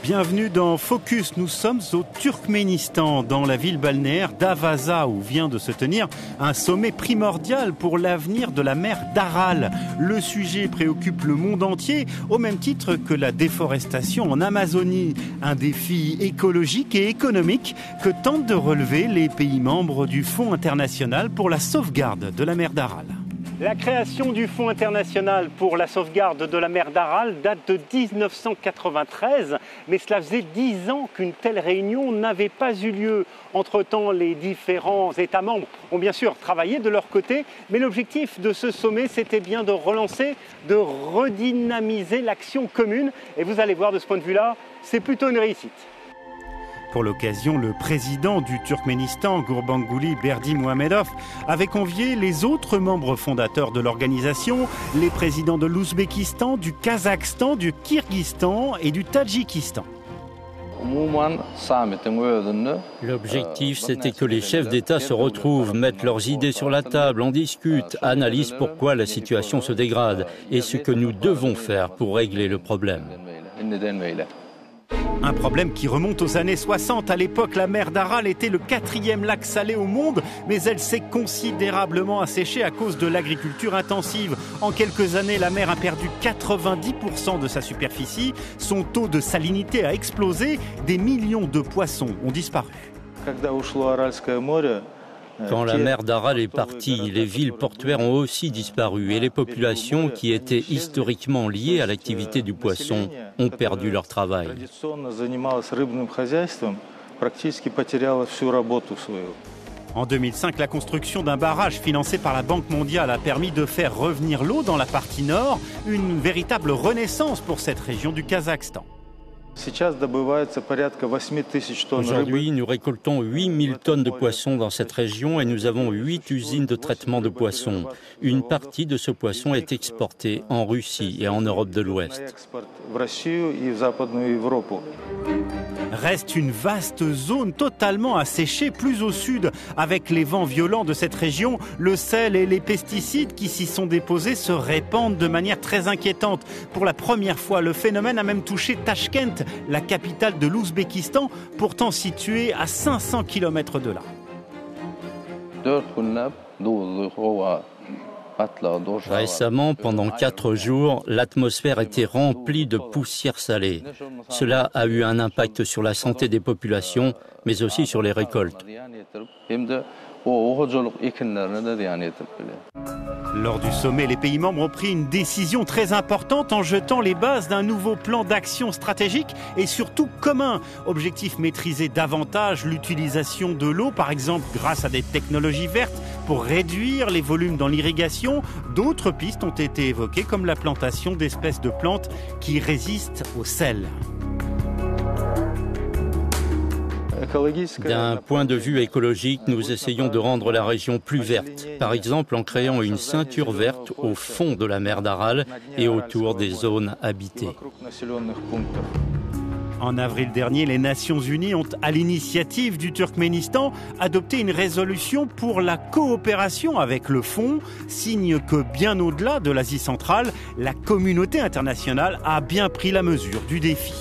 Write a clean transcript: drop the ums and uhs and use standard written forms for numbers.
Bienvenue dans Focus, nous sommes au Turkménistan, dans la ville balnéaire d'Avaza, où vient de se tenir un sommet primordial pour l'avenir de la mer d'Aral. Le sujet préoccupe le monde entier, au même titre que la déforestation en Amazonie, un défi écologique et économique que tentent de relever les pays membres du Fonds international pour la sauvegarde de la mer d'Aral. La création du Fonds international pour la sauvegarde de la mer d'Aral date de 1993, mais cela faisait 10 ans qu'une telle réunion n'avait pas eu lieu. Entre-temps, les différents États membres ont bien sûr travaillé de leur côté, mais l'objectif de ce sommet, c'était bien de relancer, de redynamiser l'action commune. Et vous allez voir, de ce point de vue-là, c'est plutôt une réussite. Pour l'occasion, le président du Turkménistan, Gurbanguly Berdimuhamedov, avait convié les autres membres fondateurs de l'organisation, les présidents de l'Ouzbékistan, du Kazakhstan, du Kirghizistan et du Tadjikistan. L'objectif, c'était que les chefs d'État se retrouvent, mettent leurs idées sur la table, en discutent, analysent pourquoi la situation se dégrade et ce que nous devons faire pour régler le problème. Un problème qui remonte aux années 60. À l'époque, la mer d'Aral était le 4e lac salé au monde, mais elle s'est considérablement asséchée à cause de l'agriculture intensive. En quelques années, la mer a perdu 90% de sa superficie. Son taux de salinité a explosé. Des millions de poissons ont disparu. Quand la mer d'Aral est partie, les villes portuaires ont aussi disparu et les populations qui étaient historiquement liées à l'activité du poisson ont perdu leur travail. En 2005, la construction d'un barrage financé par la Banque mondiale a permis de faire revenir l'eau dans la partie nord, une véritable renaissance pour cette région du Kazakhstan. Aujourd'hui, nous récoltons 8000 tonnes de poissons dans cette région et nous avons 8 usines de traitement de poissons. Une partie de ce poisson est exportée en Russie et en Europe de l'Ouest. Reste une vaste zone totalement asséchée plus au sud. Avec les vents violents de cette région, le sel et les pesticides qui s'y sont déposés se répandent de manière très inquiétante. Pour la première fois, le phénomène a même touché Tachkent, la capitale de l'Ouzbékistan, pourtant située à 500 km de là. Récemment, pendant 4 jours, l'atmosphère était remplie de poussière salée. Cela a eu un impact sur la santé des populations, mais aussi sur les récoltes. Lors du sommet, les pays membres ont pris une décision très importante en jetant les bases d'un nouveau plan d'action stratégique et surtout commun. Objectif, maîtriser davantage l'utilisation de l'eau, par exemple grâce à des technologies vertes pour réduire les volumes dans l'irrigation. D'autres pistes ont été évoquées comme la plantation d'espèces de plantes qui résistent au sel. D'un point de vue écologique, nous essayons de rendre la région plus verte, par exemple en créant une ceinture verte au fond de la mer d'Aral et autour des zones habitées. En avril dernier, les Nations Unies ont, à l'initiative du Turkménistan, adopté une résolution pour la coopération avec le Fonds, signe que bien au-delà de l'Asie centrale, la communauté internationale a bien pris la mesure du défi.